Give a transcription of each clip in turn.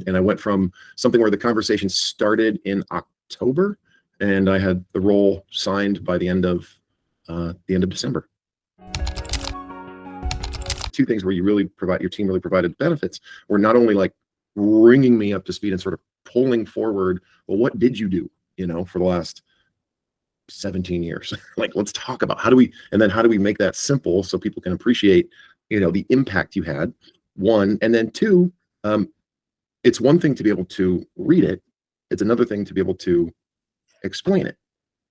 And I went from something where the conversation started in October, and I had the role signed by the end of December. Two things where your team really provided benefits were not only like bringing me up to speed and sort of pulling forward, well, what did you do, for the last 17 years? Like, let's talk about how do we make that simple so people can appreciate, the impact you had, one, and then two, it's one thing to be able to read it. It's another thing to be able to explain it,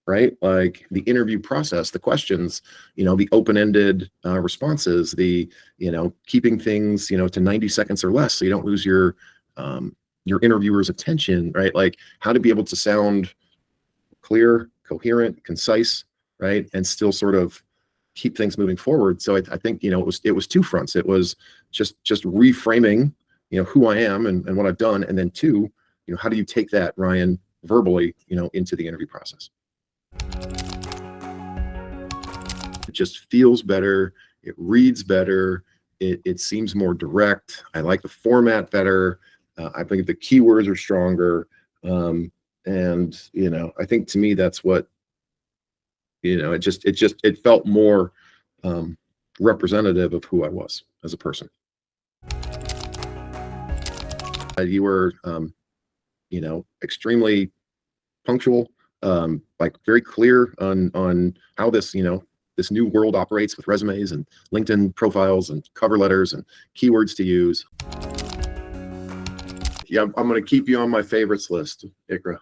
right? Like the interview process, the questions, the open-ended responses, the, keeping things, to 90 seconds or less so you don't lose your interviewer's attention, right? Like how to be able to sound clear, coherent, concise, right? And still sort of keep things moving forward. So I think, it was two fronts. It was just reframing, who I am and what I've done. And then two, how do you take that, Ryan, verbally, into the interview process? It just feels better. It reads better. It seems more direct. I like the format better. I think the keywords are stronger. And, I think to me, that's what, it felt more representative of who I was as a person. You were, extremely punctual, like very clear on how this, this new world operates with resumes and LinkedIn profiles and cover letters and keywords to use. Yeah, I'm going to keep you on my favorites list, Ikra.